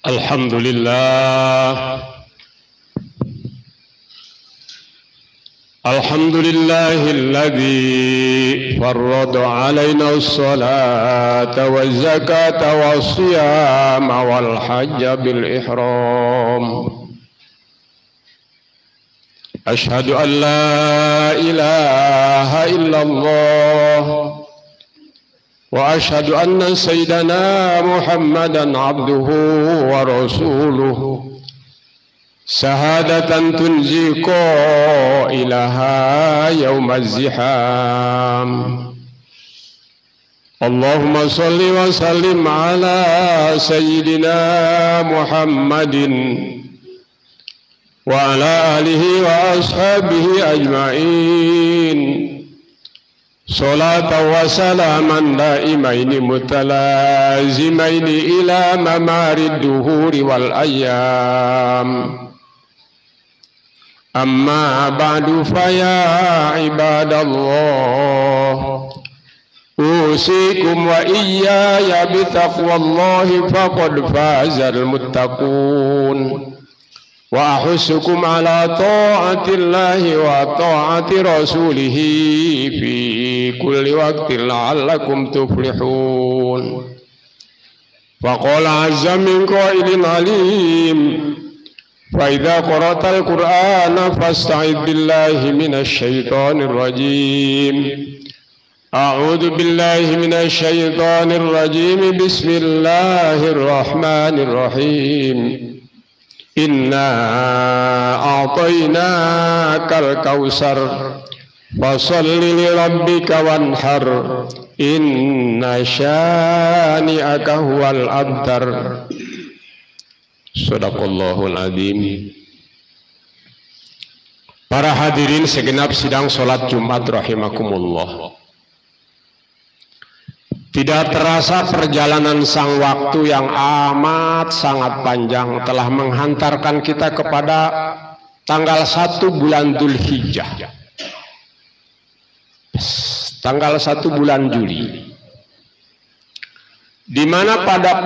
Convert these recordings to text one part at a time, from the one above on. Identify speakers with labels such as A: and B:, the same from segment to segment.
A: Alhamdulillah. Alhamdulillahilladzi farrada alaina as-salata waz-zakata was-siyama wal-hajja bil-ihram. Ashhadu an la ilaha illallah وأشهد أن سيدنا محمدا عبده ورسوله شهادة تنجي قائلها يوم الزحام. اللهم صل وسلم على سيدنا محمد وعلى آله وأصحابه أجمعين صلاة وسلاما دائمين متلازمين إلى ممار الدهور والأيام. أما بعد فيا عباد الله أوصيكم وإياي بتقوى الله فقد فاز المتقون وأحثكم على طاعة الله وطاعة رسوله في كل وقت لعلكم تفلحون. وقال عز من قائل عليم فإذا قرأت القرآن فاستعذ بالله من الشيطان الرجيم. أعوذ بالله من الشيطان الرجيم. بسم الله الرحمن الرحيم. Inna a'tainakal kautsar fasholli li rabbika wanhar inna syani'aka huwal abtar. Shadaqallahul azim. Para hadirin segenap sidang salat Jumat rahimakumullah. Tidak terasa perjalanan sang waktu yang amat sangat panjang telah menghantarkan kita kepada tanggal 1 bulan Dzulhijjah. Tanggal 1 bulan Juli. Di mana pada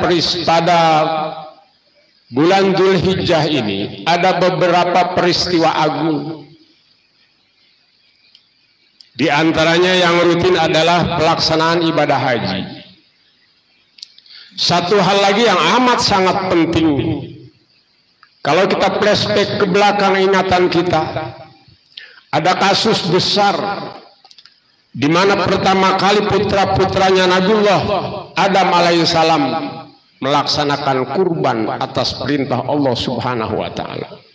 A: bulan Dzulhijjah ini ada beberapa peristiwa agung. Di antaranya yang rutin adalah pelaksanaan ibadah haji. Satu hal lagi yang amat sangat penting, kalau kita flashback ke belakang ingatan kita, ada kasus besar di mana pertama kali putra-putranya Nabiullah Adam alaihissalam melaksanakan kurban atas perintah Allah Subhanahu wa taala.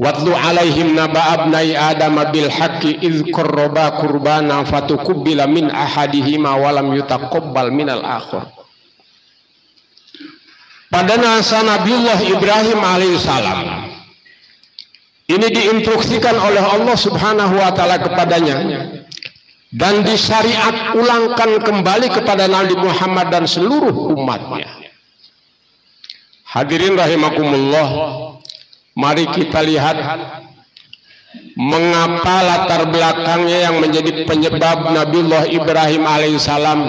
A: Watlu alaihim naba abnai Adam bil haqqi idz qarraba qurbana fatukubbila min ahadihima wa lam yutaqabbal minal akhar. Pada masa Nabiullah Ibrahim alaihissalam ini diinstruksikan oleh Allah Subhanahu wa taala kepadanya dan disyariat ulangkan kembali kepada Nabi Muhammad dan seluruh umatnya. Hadirin rahimakumullah, mari kita lihat mengapa latar belakangnya yang menjadi penyebab Nabiullah Ibrahim alaihissalam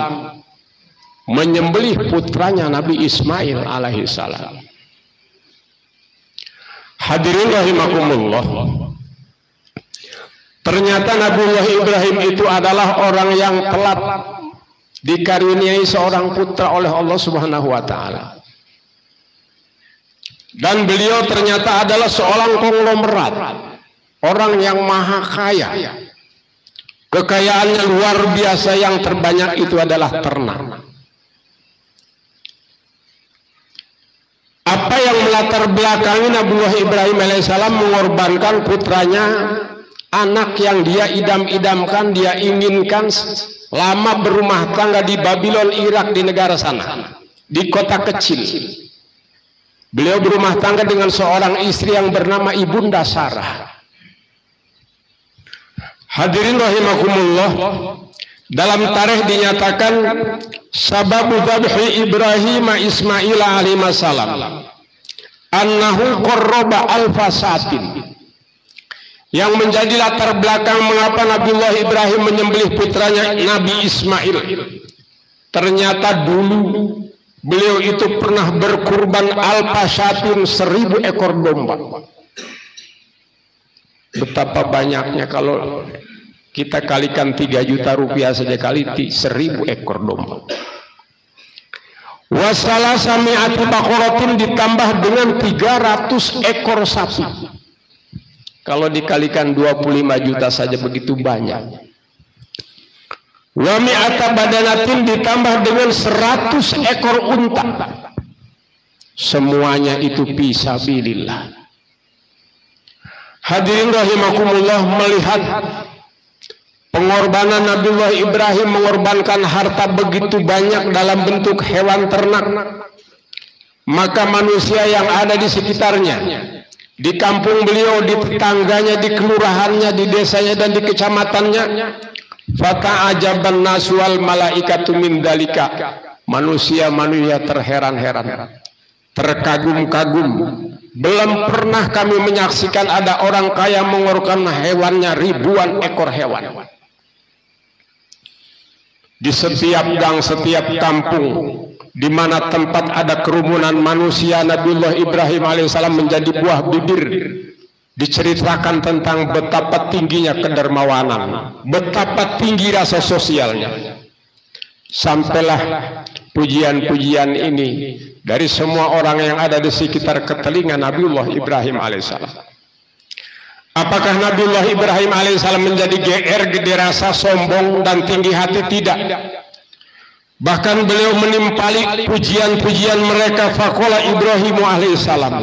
A: menyembelih putranya Nabi Ismail alaihissalam. Hadirin rahimakumullah, ternyata Nabiullah Ibrahim itu adalah orang yang telah dikaruniai seorang putra oleh Allah Subhanahu wa taala. Dan beliau ternyata adalah seorang konglomerat, orang yang maha kaya. Kekayaannya luar biasa, yang terbanyak itu adalah ternak. Apa yang melatar belakangi Nabiullah Ibrahim alaihissalam mengorbankan putranya, anak yang dia idam-idamkan, dia inginkan, lama berumah tangga di Babylon, Irak, di negara sana, di kota kecil. Beliau berumah tangga dengan seorang istri yang bernama Ibunda Sarah. Hadirin rahimakumullah, dalam tarikh dinyatakan sababu dzabhi Ibrahim Ismail alaihi salam annahu qarraba alfasatin. Yang menjadi latar belakang mengapa Nabiullah Ibrahim menyembelih putranya Nabi Ismail, ternyata dulu beliau itu pernah berkurban alpasyatin 1000 ekor domba. Betapa banyaknya kalau kita kalikan 3 juta rupiah saja kali 1000 ekor domba. Wasalasami'ati baqaratin ditambah dengan 300 ekor sapi. Kalau dikalikan 25 juta saja begitu banyak. Wa mi'ata badanatin ditambah dengan 100 ekor unta. Semuanya itu fisabilillah. Hadirin rahimakumullah, melihat pengorbanan Nabiullah Ibrahim mengorbankan harta begitu banyak dalam bentuk hewan ternak, maka manusia yang ada di sekitarnya, di kampung beliau, di tetangganya, di kelurahannya, di desanya dan di kecamatannya, fata'ajaban naswal malaikatu min dalika, manusia-manusia terheran-heran, terkagum-kagum. Belum pernah kami menyaksikan ada orang kaya mengorbankan hewannya ribuan ekor hewan. Di setiap gang, setiap kampung, di mana tempat ada kerumunan manusia, Nabiullah Ibrahim alaihissalam menjadi buah bibir. Diceritakan tentang betapa tingginya kedermawanan, betapa tinggi rasa sosialnya. Sampailah pujian-pujian ini dari semua orang yang ada di sekitar ketelinga Nabiullah Ibrahim alaihissalam. Apakah Nabiullah Ibrahim alaihissalam menjadi GR, gede rasa, sombong dan tinggi hati? Tidak. Bahkan beliau menimpali pujian-pujian mereka. Faqala Ibrahim alaihissalam,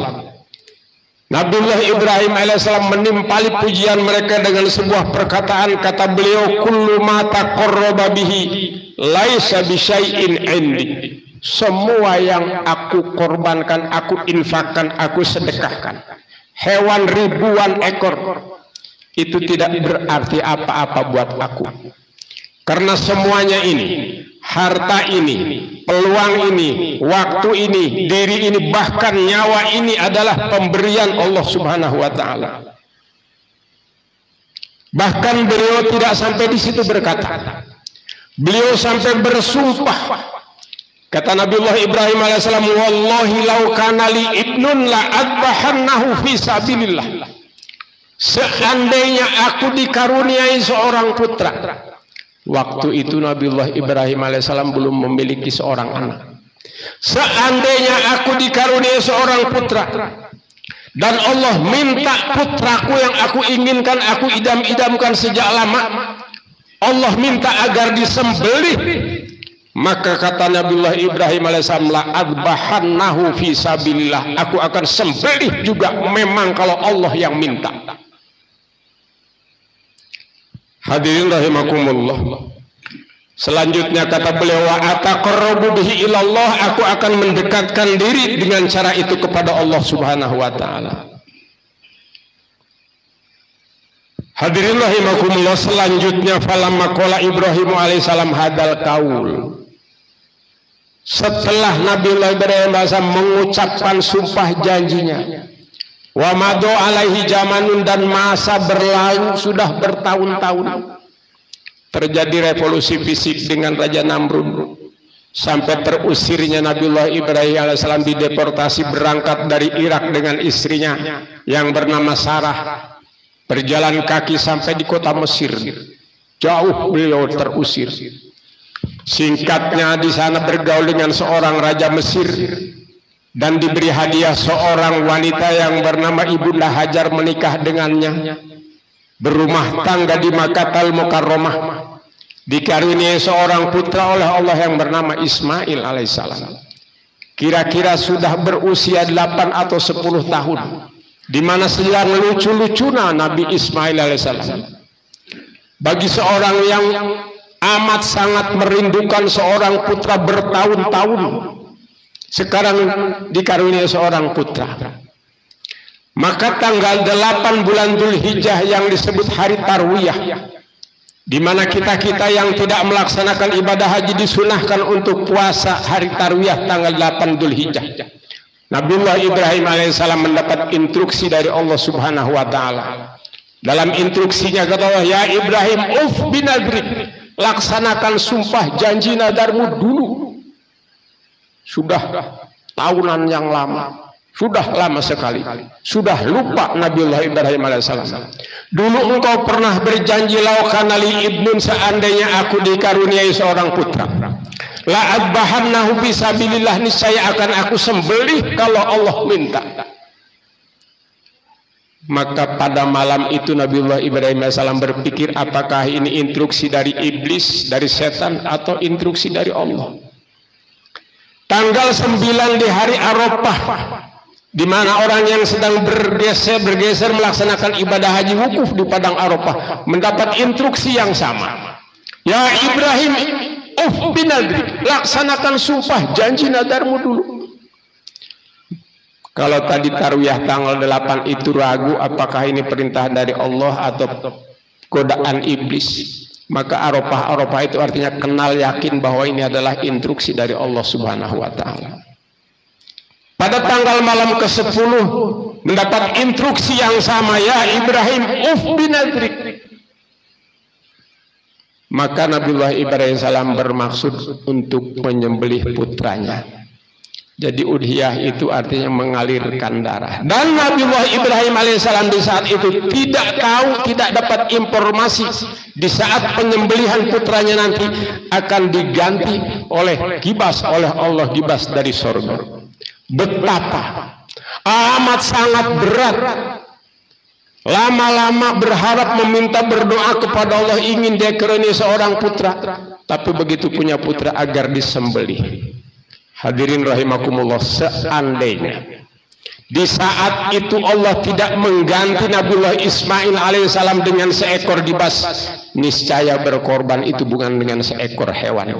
A: Nabiullah Ibrahim alaihissalam menimpali pujian mereka dengan sebuah perkataan. Kata beliau, kullu ma taqarraba bihi laisa bisyai'in indi. Semua yang aku korbankan, aku infakkan, aku sedekahkan, hewan ribuan ekor, itu tidak berarti apa-apa buat aku. Karena semuanya ini, harta ini, peluang ini, waktu ini, diri ini, bahkan nyawa ini adalah pemberian Allah Subhanahu wa ta'ala. Bahkan beliau tidak sampai di situ berkata, beliau sampai bersumpah. Kata Nabiullah Ibrahim alaihissalam, wallahi law kana li ibnun la adbahannahu fi sabilillah. Seandainya aku dikaruniai seorang putra. Waktu itu Nabiullah Ibrahim alaihissalam belum memiliki seorang anak. Seandainya aku dikaruniai seorang putra dan Allah minta putraku yang aku inginkan, aku idam-idamkan sejak lama, Allah minta agar disembelih, maka kata Nabiullah Ibrahim alaihissalam, la adbahannahu fi sabilillah, aku akan sembelih juga memang kalau Allah yang minta. Hadirin rahimakumullah. Selanjutnya kata beliau, wa ataqarrabu bihi ilallah, aku akan mendekatkan diri dengan cara itu kepada Allah Subhanahu wa ta'ala. Hadirin rahimakumullah, selanjutnya falamma qala Ibrahim alaihissalam hadal qaul. Setelah Nabiullah Ibrahim alaihissalam mengucapkan sumpah janjinya, wa madu alaihi zamanun, dan masa berlalu sudah bertahun-tahun. Terjadi revolusi fisik dengan Raja Namrud sampai terusirnya Nabiullah Ibrahim alaihissalam, dideportasi berangkat dari Irak dengan istrinya yang bernama Sarah, berjalan kaki sampai di kota Mesir. Jauh beliau terusir. Singkatnya di sana bergaul dengan seorang raja Mesir dan diberi hadiah seorang wanita yang bernama Ibunda Hajar, menikah dengannya, berumah tangga di Makkatul Mukarramah, dikaruniai seorang putra oleh Allah yang bernama Ismail alaihissalam. Kira-kira sudah berusia 8 atau 10 tahun, di mana sedang lucu-lucuna Nabi Ismail alaihissalam. Bagi seorang yang amat sangat merindukan seorang putra bertahun-tahun, sekarang dikaruniai seorang putra. Maka tanggal 8 bulan Dzulhijjah yang disebut hari Tarwiyah, di mana kita-kita yang tidak melaksanakan ibadah haji disunahkan untuk puasa hari Tarwiyah tanggal 8 Dzulhijjah. Nabiullah Ibrahim alaihissalam mendapat instruksi dari Allah Subhanahu wa ta'ala. Dalam instruksinya kata Allah, ya Ibrahim uf binadrik, laksanakan sumpah janji nadarmu dulu. sudah tahunan yang lama, sudah lama sekali, sudah lupa Nabiullah Ibrahim alaihissalam. Dulu engkau pernah berjanji, laukana li ibnun, seandainya aku dikaruniai seorang putra, la adbahannahu fisabilillah, niscaya akan aku sembelih kalau Allah minta. Maka pada malam itu Nabiullah Ibrahim alaihissalam berpikir, apakah ini instruksi dari iblis, dari setan, atau instruksi dari Allah? Tanggal 9 di hari Arafah, di mana orang yang sedang bergeser melaksanakan ibadah haji wukuf di padang Arafah mendapat instruksi yang sama. Ya Ibrahim, binadri, laksanakan sumpah janji nadarmu dulu. Kalau tadi tarwiyah tanggal 8 itu ragu apakah ini perintah dari Allah atau godaan iblis, maka Arafah itu artinya kenal yakin bahwa ini adalah instruksi dari Allah Subhanahu wa taala. Pada tanggal malam ke-10 mendapat instruksi yang sama, ya Ibrahim, binadrik. Maka Nabiullah Ibrahim salam bermaksud untuk menyembelih putranya. Jadi udhiyah itu artinya mengalirkan darah. Dan Nabiullah Ibrahim alaihissalam di saat itu tidak tahu, tidak dapat informasi di saat penyembelihan putranya nanti akan diganti oleh gibas, oleh Allah, gibas dari surga. Betapa amat sangat berat, lama-lama berharap, meminta, berdoa kepada Allah, ingin dia karuniai seorang putra, tapi begitu punya putra agar disembelih. Hadirin rahimakumullah, seandainya di saat itu Allah tidak mengganti Nabiullah Ismail alaihissalam dengan seekor gibas, niscaya berkorban itu bukan dengan seekor hewan,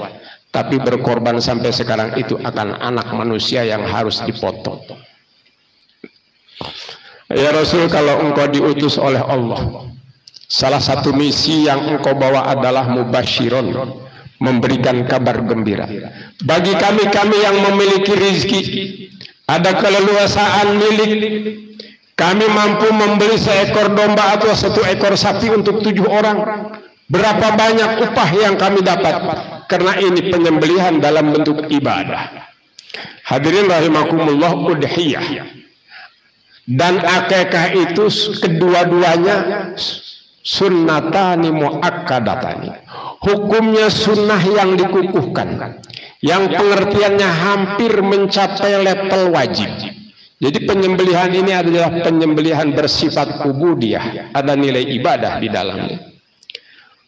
A: tapi berkorban sampai sekarang itu akan anak manusia yang harus dipotong. Ya Rasul, kalau engkau diutus oleh Allah, salah satu misi yang engkau bawa adalah mubasyiron, memberikan kabar gembira bagi kami yang memiliki rizki, ada keleluasaan milik, kami mampu membeli seekor domba atau 1 ekor sapi untuk 7 orang. Berapa banyak upah yang kami dapat? Karena ini penyembelihan dalam bentuk ibadah. Hadirin rahimakumullah, udhiyah dan akikah itu kedua-duanya sunnatani muakkadatani, hukumnya sunnah yang dikukuhkan, yang pengertiannya hampir mencapai level wajib. Jadi penyembelihan ini adalah penyembelihan bersifat ubudiyah, ada nilai ibadah di dalamnya.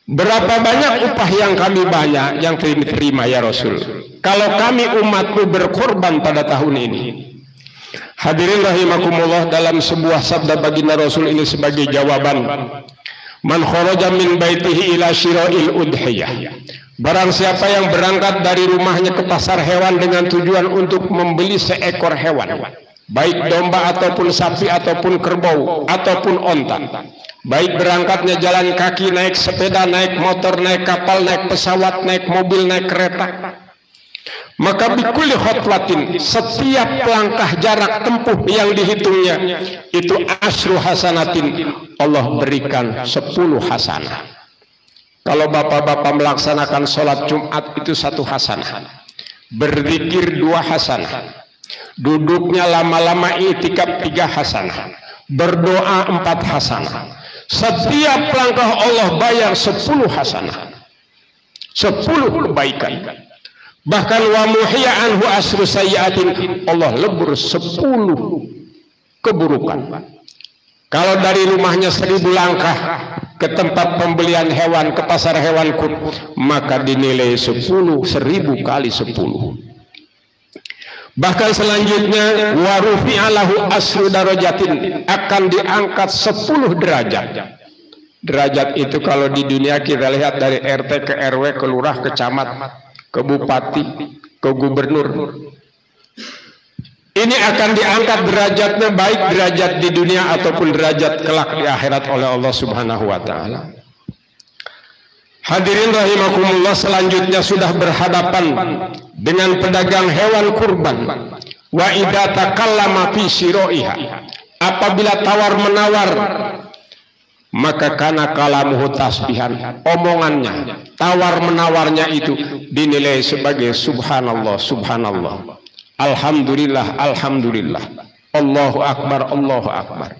A: Berapa banyak upah yang kami banyak yang diterima ya Rasul kalau kami umatmu berkorban pada tahun ini? Hadirin rahimakumullah, dalam sebuah sabda baginda Rasul ini sebagai jawaban, man kharaja min baitihi ila syira'il udhiyah, barang siapa yang berangkat dari rumahnya ke pasar hewan dengan tujuan untuk membeli seekor hewan, baik domba ataupun sapi ataupun kerbau ataupun onta, baik berangkatnya jalan kaki, naik sepeda, naik motor, naik kapal, naik pesawat, naik mobil, naik kereta, maka bikulli khotwatin, setiap langkah jarak tempuh yang dihitungnya itu asyru hasanatin, Allah berikan 10 hasanah. Kalau bapak-bapak melaksanakan sholat Jumat itu 1 hasanah, berzikir 2 hasanah, duduknya lama-lama i'tikaf 3 hasanah, berdoa 4 hasanah. Setiap langkah Allah bayar 10 hasanah, 10 kebaikan. Bahkan wa muhiya anhu asru sayyiatin, Allah lebur 10 keburukan. Kalau dari rumahnya 1000 langkah ke tempat pembelian hewan, ke pasar hewan kun, maka dinilai 10.000 kali 10. Bahkan selanjutnya wa rufi'alahu asru darajatin, akan diangkat 10 derajat. Derajat itu kalau di dunia kita lihat dari RT ke RW, ke lurah, ke camat, ke bupati, ke gubernur. Ini akan diangkat derajatnya, baik derajat di dunia ataupun derajat kelak di akhirat oleh Allah Subhanahu wa taala. Hadirin rahimakumullah, selanjutnya sudah berhadapan dengan pedagang hewan kurban. Wa idza takallama fi syira'iha, apabila tawar menawar, maka kana kalamuhu tasbihan, omongannya, tawar menawarnya itu dinilai sebagai subhanallah, subhanallah, Alhamdulillah, alhamdulillah. Allahu akbar, Allahu akbar.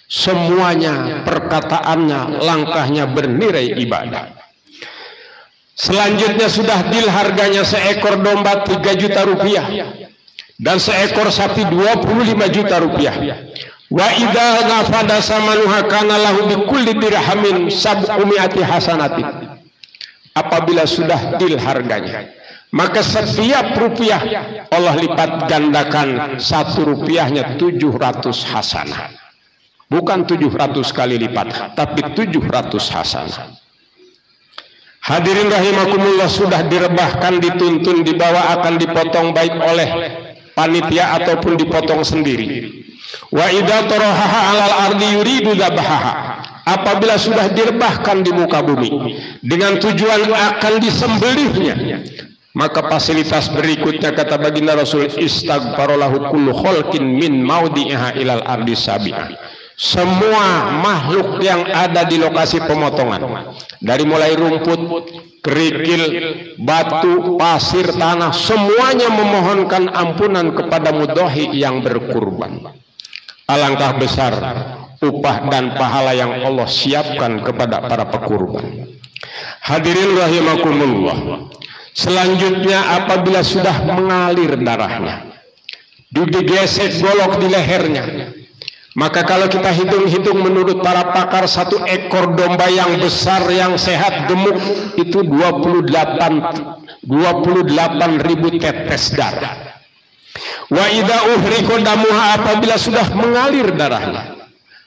A: Semuanya, perkataannya, langkahnya bernilai ibadah. Selanjutnya sudah deal, harganya seekor domba 3 juta rupiah dan seekor sapi 25 juta rupiah. Wa idza nafada samanuha kana lahu bi kulli dirhamin sab'umi'ati hasanatin. Apabila sudah deal harganya, maka setiap rupiah Allah lipat gandakan, 1 rupiahnya 700 hasanah. Bukan 700 kali lipat, tapi 700 hasanah. Hadirin rahimakumullah, sudah direbahkan, dituntun, dibawa, akan dipotong baik oleh panitia ataupun dipotong sendiri. Wa idza tarahaha 'alal ardi yuridu dzabahaha. Apabila sudah direbahkan di muka bumi dengan tujuan akan disembelihnya, maka fasilitas berikutnya kata baginda Rasul, istaghfarolahu kullu khalqin min maudi'iha ilal ardi sabi'ah. Semua makhluk yang ada di lokasi pemotongan, dari mulai rumput, kerikil, batu, pasir, tanah, semuanya memohonkan ampunan kepada mudhahi yang berkurban. Alangkah besar upah dan pahala yang Allah siapkan kepada para pekurban. Hadirin rahimakumullah, selanjutnya apabila sudah mengalir darahnya, digesek golok di lehernya, maka kalau kita hitung-hitung menurut para pakar, 1 ekor domba yang besar, yang sehat, gemuk, itu 28.000 tetes darah. Wa idza uhriqa damuha, apabila sudah mengalir darahnya,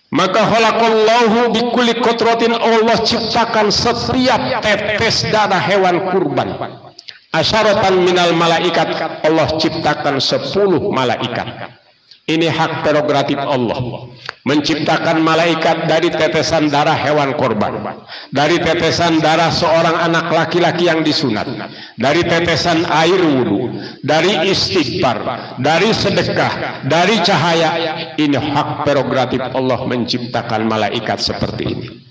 A: maka khalaqallahu bi kulli qatratin, Allah ciptakan setiap tetes darah hewan kurban asyaratan minal malaikat, Allah ciptakan 10 malaikat. Ini hak prerogatif Allah, menciptakan malaikat dari tetesan darah hewan korban, dari tetesan darah seorang anak laki-laki yang disunat, dari tetesan air wudhu, dari istighfar, dari sedekah, dari cahaya. Ini hak prerogatif Allah menciptakan malaikat seperti ini.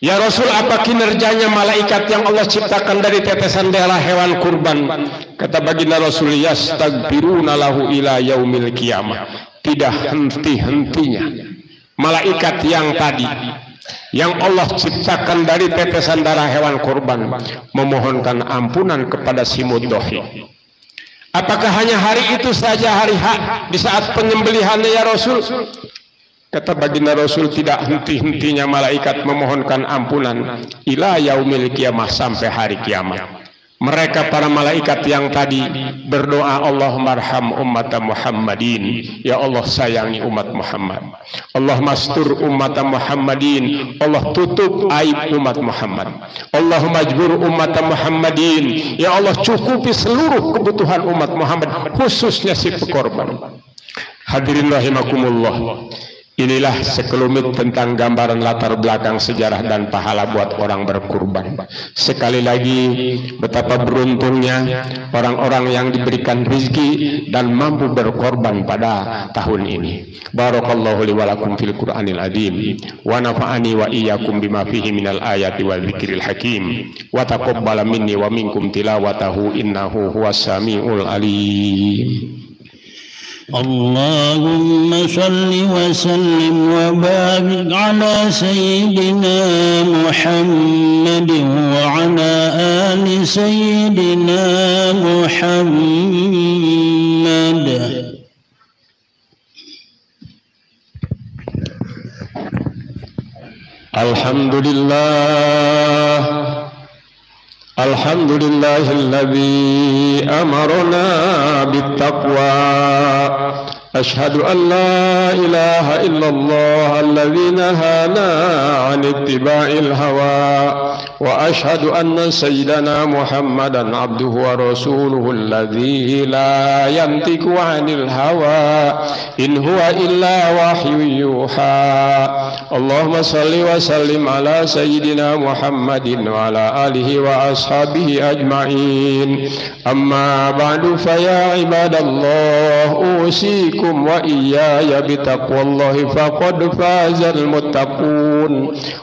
A: Ya Rasul, apa kinerjanya malaikat yang Allah ciptakan dari tetesan darah hewan kurban? Kata baginda Rasul, yastaghfiruna lahu ila yaumil qiyamah. Tidak henti-hentinya malaikat yang tadi, yang Allah ciptakan dari tetesan darah hewan kurban, memohonkan ampunan kepada si mudhahi. Apakah hanya hari itu saja, hari H, di saat penyembelihannya ya Rasul? Kata baginda Rasul, tidak henti-hentinya malaikat memohonkan ampunan ila yaumil qiyamah, sampai hari kiamat. Mereka para malaikat yang tadi berdoa, Allahumma arham ummat Muhammadin, ya Allah sayangi umat Muhammad. Allah mastur ummat Muhammadin, Allah tutup aib umat Muhammad. Allahumma ajbur ummat Muhammadin, ya Allah cukupi seluruh kebutuhan umat Muhammad, khususnya si pekorban. Hadirin rahimakumullah, inilah sekelumit tentang gambaran latar belakang sejarah dan pahala buat orang berkurban. Sekali lagi, betapa beruntungnya orang-orang yang diberikan rezeki dan mampu berkorban pada tahun ini. Barakallahu li wa lakum fil Qur'anil azim, wa nafa'ani wa iyyakum bima fihi minal ayati wa dzikril hakim, wa taqabbala minni wa minkum tilawatahu innahu huwas samiul alim.
B: اللهم صل وسلم وبارك على سيدنا محمد وعلى آل سيدنا محمد.
A: Alhamdulillah, alhamdulillahilladzi amarna bittaqwa. أشهد أن لا إله إلا الله الذي نهانا عن اتباع الهوى وأشهد أن سيدنا محمدا عبده ورسوله الذي لا ينطق عن الهوى إن هو إلا وحي يوحى. اللهم صل وسلم على سيدنا محمد وعلى آله وأصحابه أجمعين. أما بعد، فيا عباد الله أوصيكم وإياي بتقوى الله فقد فاز المتقون،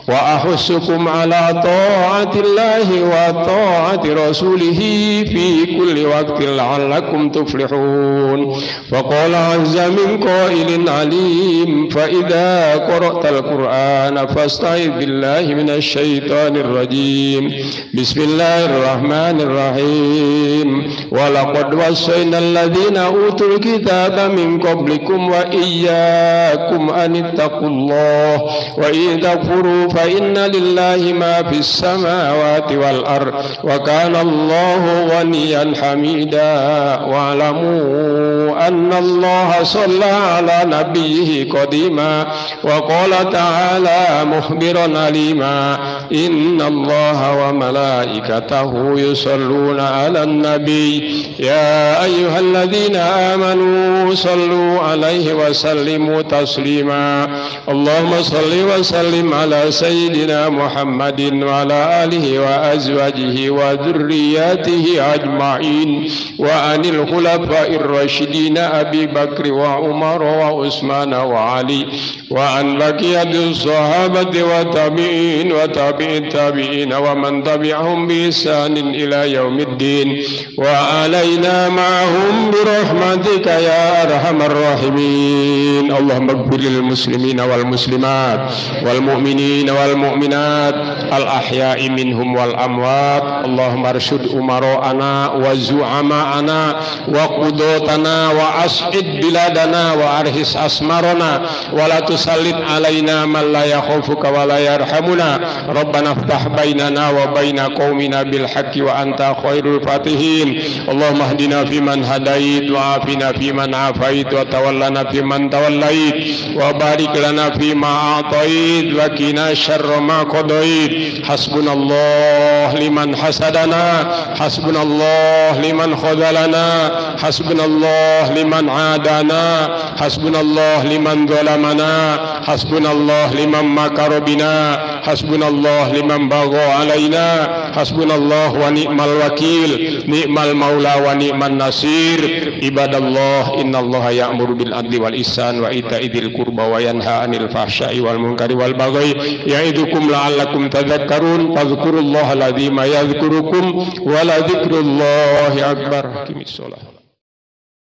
A: وأحثكم على طاعة طاعة الله وطاعة رسوله في كل وقت لعلكم تفلحون. وقال عز من قائل عليم فإذا قرأت القرآن فاستعذ بالله من الشيطان الرجيم. بسم الله الرحمن الرحيم. ولقد وصينا الذين أوتوا الكتاب من قبلكم وإياكم أن اتقوا الله وإن تكفروا فإن لله ما في السماوات والأرض وكان الله غنيا حميدا. واعلموا أن الله صلى على نبيه قديما وقال تعالى مخبرا عليما إن الله وملائكته يصلون على النبي يا أيها الذين آمنوا صلوا عليه وسلموا تسليما. اللهم صل وسلم على سيدنا محمد وعلى آله وأزواجه وذرياته أجمعين وعن الخلفاء الراشدين أبي بكر وعمر وعثمان وعلي وعن بقية الصحابة والتابعين وتابع التابعين ومن تبعهم بإحسان إلى يوم الدين وعلينا معهم برحمتك يا أرحم الراحمين. اللهم اغفر للمسلمين والمسلمات والمؤمنين والمؤمنات الأحياء منهم والأموات. اللهم ارشد أمراءنا وزعماءنا وقضاتنا وأسعد بلادنا وأرحس أسمارنا ولا تسلط علينا من لا يخافك ولا يرحمنا. ربنا افتح بيننا وبين قومنا بالحق وأنت خير الفاتحين. اللهم اهدنا فيمن هديت وعافنا فيمن عافيت وتولنا فيمن توليت وبارك لنا فيما أعطيت وقنا شر ما قضيت. حسبنا الله لمن حسدنا حسبنا الله لمن خذلنا حسبنا الله لمن عادانا حسبنا الله لمن ظلمنا حسبنا الله لمن مكر بنا حسبنا الله لمن بغى علينا حسبنا الله ونعم الوكيل نعم المولى ونعم النصير. عباد الله إن الله يأمر بالعدل والإحسان وإيتاء ذي القربى وينهى عن الفحشاء والمنكر والبغي يعظكم لعلكم تذكرون. فاذكروا الله العظيم يذكركم ولذكر الله أكبر.